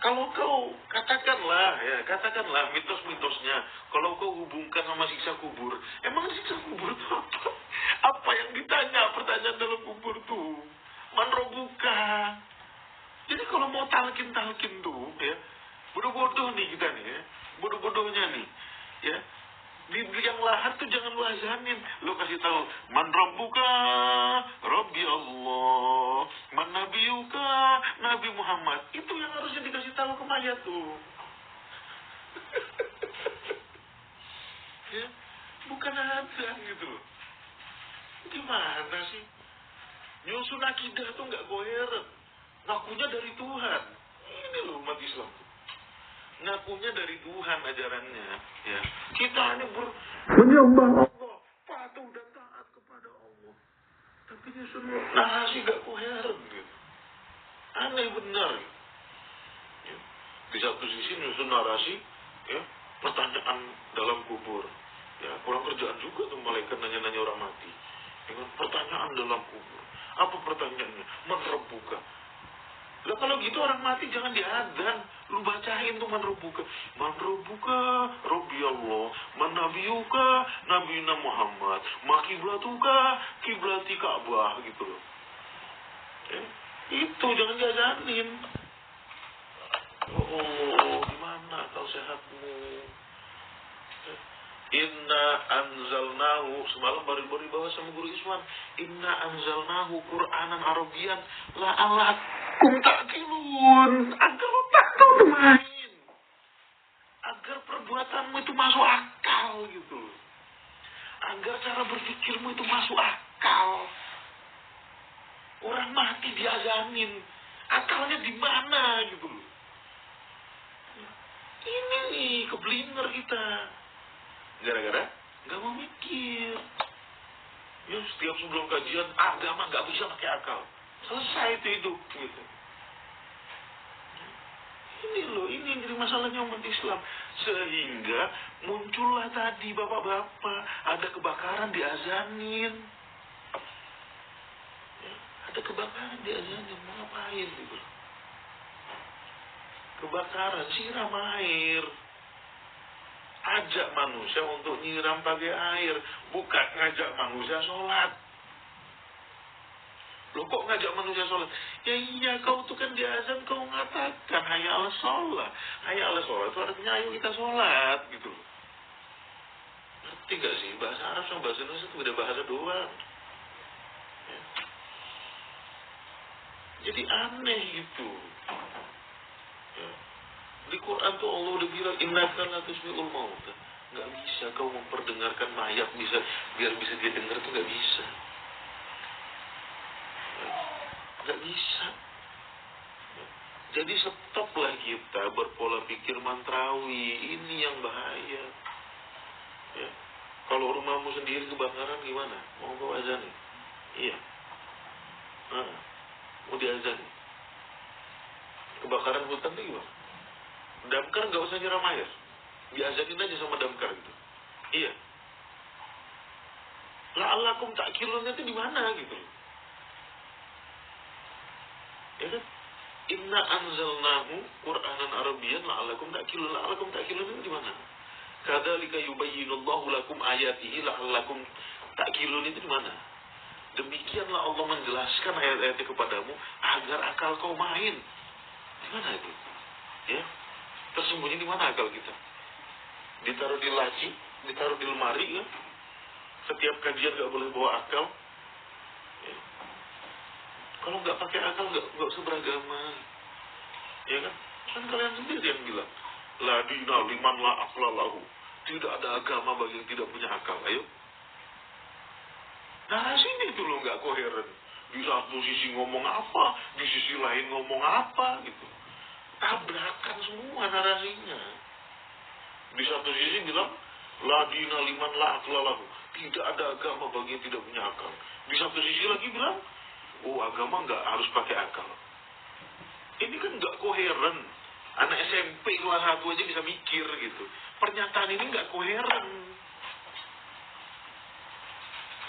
Kalau kau katakanlah mitos-mitosnya, kalau kau hubungkan sama siksa kubur, emang siksa kubur itu apa? Apa yang ditanya pertanyaan dalam kubur tuh? Man robuka. Jadi kalau mau talkin tuh, ya, bodoh-bodoh nih kita nih, ya, bodoh-bodohnya nih, ya. Di yang lahat tuh jangan lu azanin, lu kasih tahu man rabbuka, rabbi Allah, man nabiyuka, Nabi Muhammad. Itu yang harusnya dikasih tahu ke mayat tuh. Ya, bukan azan gitu loh. Gimana sih? Nyusun akidah tuh nggak koheren. Ngakunya dari Tuhan. Ini loh umat Islam. Ngakunya dari Tuhan ajarannya, ya. Kita ini menyembah Allah, patuh dan taat kepada Allah. Tapi nyusun narasi gak koheren gitu. Aneh benar. Ya. Di satu sisi nyusun narasi, ya, pertanyaan dalam kubur. Ya, kurang kerjaan juga tuh malaikat nanya-nanya orang mati. Dengan pertanyaan dalam kubur. Apa pertanyaannya? Man rabbuka. Lah kalau gitu orang mati jangan diadzan, lu bacain tuh man rabbuka. Man rabbuka, Rabbi Allah, man nabiyuka, Nabi Muhammad, ma kiblatuka, kiblati Ka'bah gitu loh. Itu jangan diazanin. Oh, gimana kau sehatmu? Inna anzalnahu, semalam baru dibahas sama guru Iswan. Inna anzalnahu Qur'anan Arabian la'alakum ta'qilun, agar otakmu tuh main, agar perbuatanmu itu masuk akal gitu, agar cara berpikirmu itu masuk akal. Orang mati diazanin, akalnya di mana gitu loh. Ini nih keblinger kita. Gara-gara nggak mau mikir. Ya setiap sebelum kajian agama nggak bisa pakai akal. Selesai itu hidup gitu. Ini jadi masalahnya umat Islam. Sehingga muncullah tadi bapak-bapak, ada kebakaran diazanin. Ya, ada kebakaran diazanin, mau ngapain gitu. Kebakaran siram air. Ajak manusia untuk nyiram pakai air, bukan ngajak manusia sholat. Loh kok ngajak manusia sholat? Ya iya, kau tuh kan di azan kau mengatakan hayya ala sholat. Hayya ala sholat itu artinya ayo kita sholat gitu. Ngerti gak sih? Bahasa Arab sama bahasa Indonesia itu beda bahasa doang. Ya. Jadi aneh gitu. Ya. Di Quran tuh Allah udah bilang innaka la tusmi'ul mauta. Gak bisa kau memperdengarkan mayat biar bisa dia dengar tuh gak bisa. Gak bisa. Jadi stoplah kita berpola pikir mantrawi. Ini yang bahaya. Ya. Kalau rumahmu sendiri kebakaran gimana? Mau kau azan? Iya. Mau diazan? Kebakaran hutan itu gimana? Damkar nggak usah nyiram air, diazanin aja sama damkar gitu. Iya. La'alakum ta'qilunnya itu di mana gitu? Ya kan? Inna anzalnahu Qur'anan Arabian la'alakum ta'qilun. La'alakum ta'qilun itu di mana? Kadzalika yubayyinullahu lakum ayatihi la'alakum ta'qilun itu di mana? Demikianlah Allah menjelaskan ayat-ayatnya kepadamu agar akal kau main. Di mana itu? Ya. Tersembunyi di mana akal kita? Ditaruh di laci, ditaruh di lemari ya. Setiap kajian gak boleh bawa akal. Ya. Kalau gak pakai akal gak usah beragama. Ya kan? Kan kalian sendiri yang bilang la dina liman la aqla lahu. Tidak ada agama bagi yang tidak punya akal. Ayo. Nah sini itu loh gak koheren. Di satu sisi ngomong apa, di sisi lain ngomong apa gitu. Tabrakan semua narasinya. Di satu sisi bilang la dina liman la aqla lahu. Tidak ada agama bagi yang tidak punya akal. Di satu sisi lagi bilang, oh agama nggak harus pakai akal. Ini kan nggak koheren. Anak SMP kelas 1 aja bisa mikir gitu. Pernyataan ini nggak koheren.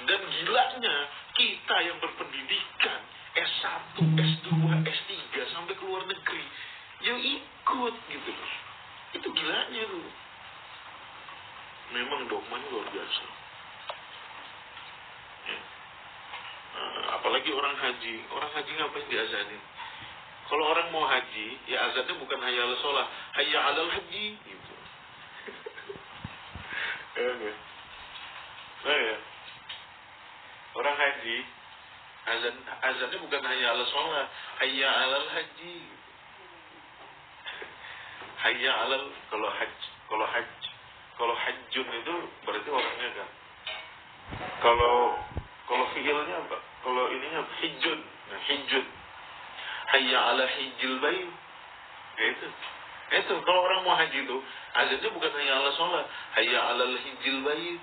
Dan gilanya kita yang berpendidikan S1, S2, S3 sampai ke luar negeri ya ikut gitu loh. Itu gilanya tuh. Memang dogmanya luar biasa. Ya. Apalagi orang haji ngapain diazanin? Kalau orang mau haji, ya azannya bukan hayya 'alas shalah, hayya 'alal haji gitu. Ya. Orang haji, azannya bukan hayya 'alas shalah, hayya 'alal haji gitu. Hayya 'alal, kalau hajjun itu berarti orangnya kan. Kalau fiilnya apa? Kalau ininya hijjun. Nah, hijjun. Hayya 'ala hijjil bait. Itu kalau orang mau haji itu azannya bukan hayya 'ala shalah, hayya 'alal hijjil bait.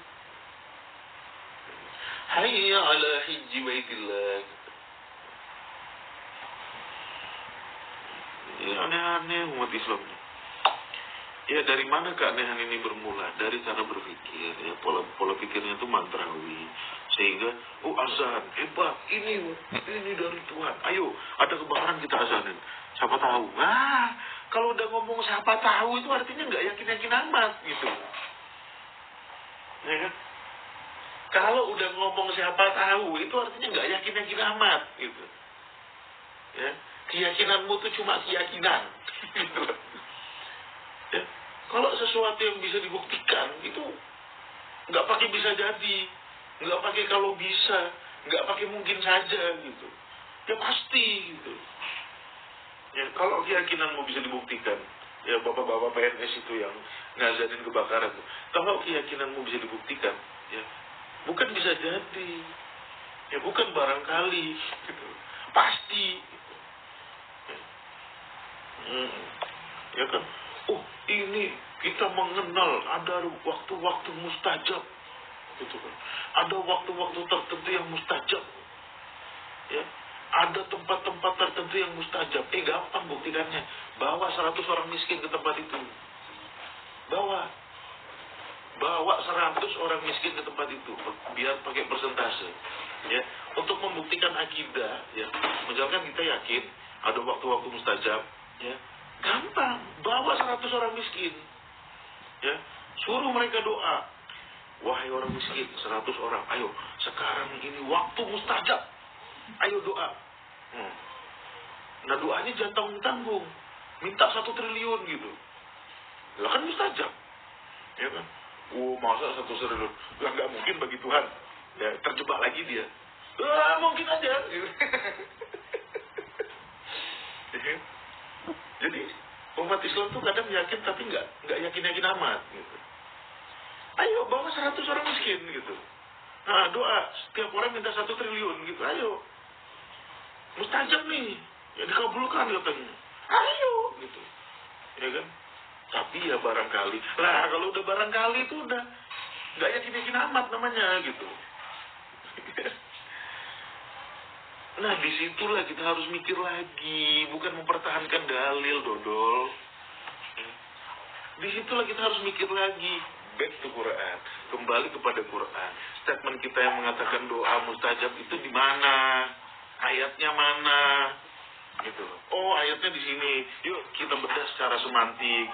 Hayya 'ala hijji baitillah. Ya, aneh-aneh umat Islam. Ya, dari mana keanehan ini bermula? Dari cara berpikir, ya, pola pikirnya itu mantrawi, sehingga azan hebat, ini dari Tuhan. Ayo, ada kebakaran kita azanin. Siapa tahu? Kalau udah ngomong siapa tahu itu artinya nggak yakin amat gitu. Ya kan? Kalau udah ngomong siapa tahu itu artinya nggak yakin amat gitu. Ya, keyakinanmu itu cuma keyakinan. Gitu. Ya. Kalau sesuatu yang bisa dibuktikan itu nggak pakai bisa jadi, nggak pakai kalau bisa, nggak pakai mungkin saja gitu. Ya pasti gitu. Ya, kalau keyakinanmu bisa dibuktikan, ya bapak-bapak PNS itu yang ngazanin kebakaran, kalau keyakinanmu bisa dibuktikan, ya bukan bisa jadi, ya bukan barangkali, gitu. Pasti. Gitu. Ya kan? Ini kita mengenal ada waktu-waktu mustajab, gitu kan? Ada waktu-waktu tertentu yang mustajab, ya. Ada tempat-tempat tertentu yang mustajab. Gampang buktikannya. Bawa 100 orang miskin ke tempat itu. Bawa 100 orang miskin ke tempat itu, biar pakai persentase, ya, untuk membuktikan akidah, ya. Misalkan kita yakin ada waktu-waktu mustajab, ya. Gampang, bawa 100 orang miskin, ya, suruh mereka doa. Wahai orang miskin, 100 orang, ayo, sekarang ini waktu mustajab, ayo doa. Nah, doanya jangan tanggung-tanggung, minta 1 triliun gitu. Lah kan mustajab, ya kan? Masa 1 triliun? Lah nggak mungkin bagi Tuhan. Ya, terjebak lagi dia. Mungkin aja. Jadi umat Islam tuh kadang yakin tapi nggak yakin amat gitu. Ayo bawa 100 orang miskin gitu. Nah, doa setiap orang minta 1 triliun gitu. Ayo, mustajab nih, ya dikabulkan katanya. Ayo gitu, ya kan? Tapi ya barangkali. Lah kalau udah barangkali itu udah nggak yakin amat namanya gitu. Nah, disitulah kita harus mikir lagi, bukan mempertahankan dalil, dodol. Disitulah kita harus mikir lagi, back to Quran, kembali kepada Quran. Statement kita yang mengatakan doa mustajab itu di mana? Ayatnya mana? Gitu. Ayatnya di sini. Yuk kita bedah secara semantik.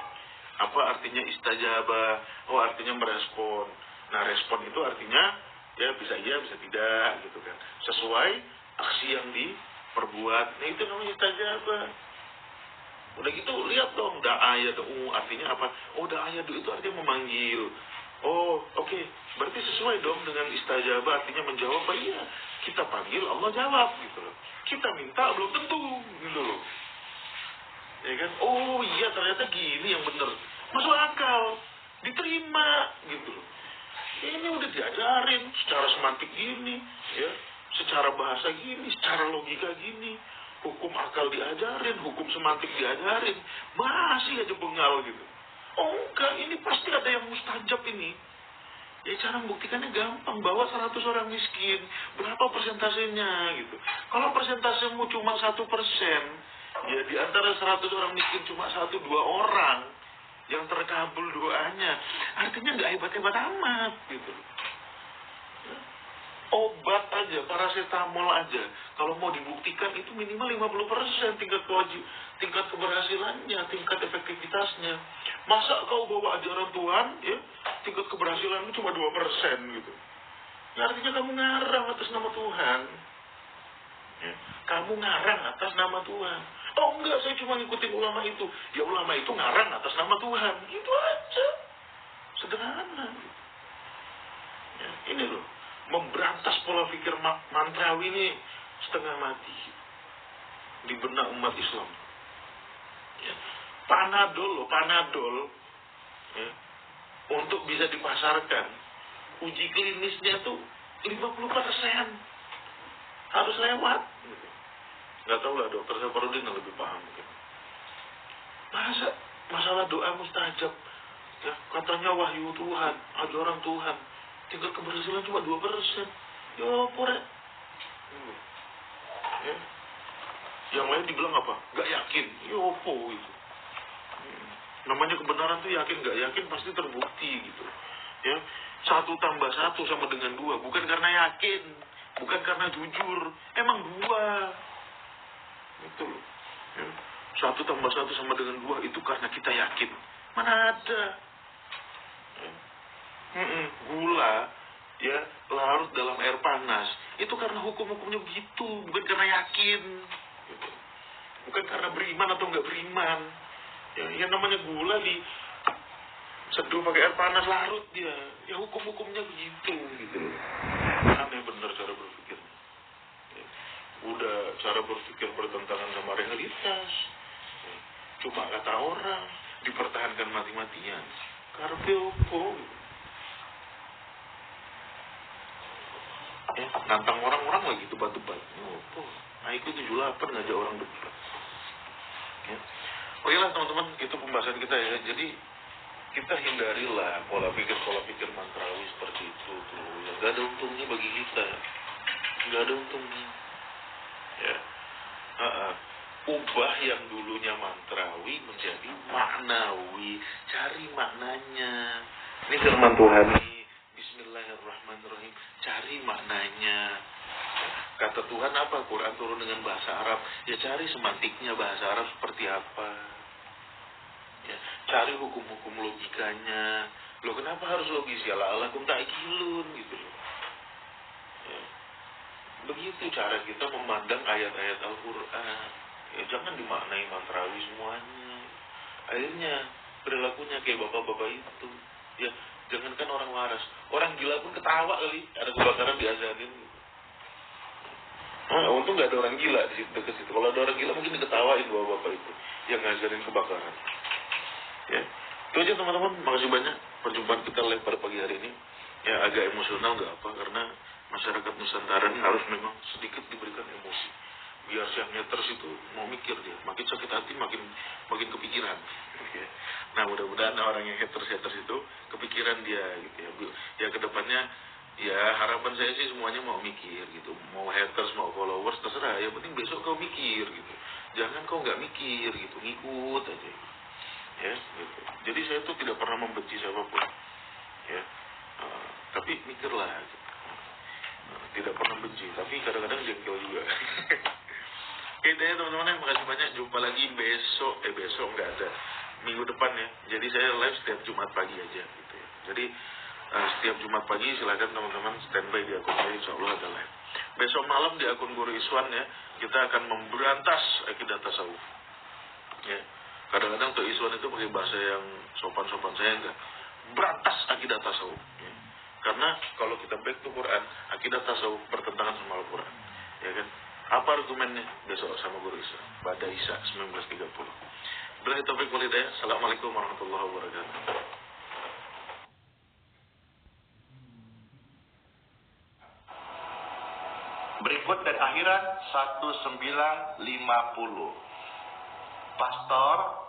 Apa artinya istajabah? Artinya merespon. Nah, respon itu artinya ya bisa iya, bisa tidak, gitu kan. Sesuai aksi yang diperbuat. Nah, itu namanya istajabah. Udah gitu lihat dong, da'a yad'u artinya apa? Da'a yad'u itu artinya memanggil. Oke. Berarti sesuai dong dengan istajabah, artinya menjawab. Iya, kita panggil Allah jawab gitu loh. Kita minta belum tentu gitu loh. Ya kan? Iya ternyata gini yang benar. Masuk akal, diterima gitu loh. Ini udah diajarin secara semantik gini, ya. Secara bahasa gini, secara logika gini, hukum akal diajarin, hukum semantik diajarin, masih aja bengal gitu. Enggak, ini pasti ada yang mustajab ini. Ya cara membuktikannya gampang, bawa 100 orang miskin, berapa persentasenya gitu. Kalau persentasemu cuma 1%, ya di antara 100 orang miskin cuma 1-2 orang yang terkabul doanya, artinya nggak hebat-hebat amat gitu. Obat aja, paracetamol aja, kalau mau dibuktikan itu minimal 50% tingkat keberhasilannya, tingkat efektivitasnya. Masa kau bawa ajaran Tuhan, ya, tingkat keberhasilanmu cuma 2% gitu. Ya, artinya kamu ngarang atas nama Tuhan. Ya, kamu ngarang atas nama Tuhan. Oh enggak, saya cuma ngikutin ulama itu. Ya ulama itu ngarang atas nama Tuhan. Gitu aja. Sederhana. Ya, ini loh. Memberantas pola pikir mantrawi ini setengah mati di benak umat Islam. Ya. Panadol, ya, untuk bisa dipasarkan, uji klinisnya tuh 50% harus lewat. Nggak tahu lah, dokter Saparudin lebih paham mungkin. Masalah doa mustajab, ya, katanya wahyu Tuhan, ajaran Tuhan, tingkat keberhasilan cuma 2%. Ya pore. Ya. Yang lain dibilang apa? Gak yakin. Ya opo gitu. Namanya kebenaran tuh yakin gak yakin pasti terbukti gitu. Ya, 1+1 sama dengan 2, bukan karena yakin, bukan karena jujur, emang 2. Itu loh. Ya. 1+1 sama dengan 2 itu karena kita yakin. Mana ada? Ya. Gula, ya, larut dalam air panas, itu karena hukum-hukumnya begitu, bukan karena yakin. Gitu. Bukan karena beriman atau nggak beriman. Ya, yang namanya gula di seduh pakai air panas larut dia. Ya hukum-hukumnya begitu gitu. Aneh bener cara berpikir. Ya. Udah cara berpikir bertentangan sama realitas. Ya. Cuma kata orang dipertahankan mati-matian. Karpe opo. Ya, nantang orang-orang lagi debat-debat. Opo. Aku 78 ngajak orang debat. Ya. Oke lah teman-teman, itu pembahasan kita ya. Jadi kita hindarilah pola pikir mantrawi seperti itu tuh. Ya, gak ada untungnya bagi kita. Gak ada untungnya. Ya. Ubah yang dulunya mantrawi menjadi maknawi. Cari maknanya. Ini firman Tuhan nih. Bismillahirrahmanirrahim. Cari maknanya. Kata Tuhan apa? Quran turun dengan bahasa Arab. Ya cari semantiknya bahasa Arab seperti apa. Ya, cari hukum-hukum logikanya. Loh kenapa harus logis? Ya la'alakum ta'qilun gitu loh. Ya. Begitu cara kita memandang ayat-ayat Al-Quran. Ya jangan dimaknai mantrawi semuanya. Akhirnya perilakunya kayak bapak-bapak itu. Ya jangankan orang waras, orang gila pun ketawa kali ada kebakaran diazanin. Untung nggak ada orang gila di situ dekat situ. Kalau ada orang gila mungkin diketawain bapak-bapak itu yang ngajarin kebakaran. Ya, itu aja teman-teman. Makasih banyak perjumpaan kita live pada pagi hari ini. Ya agak emosional nggak apa, karena masyarakat Nusantara ini harus memang sedikit diberikan emosi. Biar si yang haters itu mau mikir dia, makin sakit hati makin kepikiran. Ya. Nah mudah-mudahan orang yang haters itu kepikiran dia gitu ya. Ya kedepannya ya harapan saya sih semuanya mau mikir gitu. Mau haters mau followers terserah. Yang penting besok kau mikir gitu. Jangan kau nggak mikir gitu, ngikut aja. Ya, gitu. Jadi saya tuh tidak pernah membenci siapapun, ya. Tapi mikirlah, gitu. Tidak pernah benci, tapi kadang-kadang jengkel juga. Oke deh teman-teman, makasih banyak. Jumpa lagi besok nggak ada, minggu depan ya. Jadi saya live setiap Jumat pagi aja, gitu ya. Jadi setiap Jumat pagi silakan teman-teman standby di akun saya, insya Allah ada live. Besok malam di akun Guru Iswan ya, kita akan memberantas akidah tasawuf. Ya. Kadang-kadang tuh Iswan itu pakai bahasa yang sopan-sopan, saya enggak. Berantas akidah tasawuf. Ya. Karena kalau kita back to Quran, akidah tasawuf bertentangan sama Al-Quran. Ya kan? Apa argumennya? Besok sama Guru Iswan. Pada Isya 1930. Billahi taufiq wal hidayah. Assalamualaikum warahmatullahi wabarakatuh. Berikut dari akhirat 1950. Pastor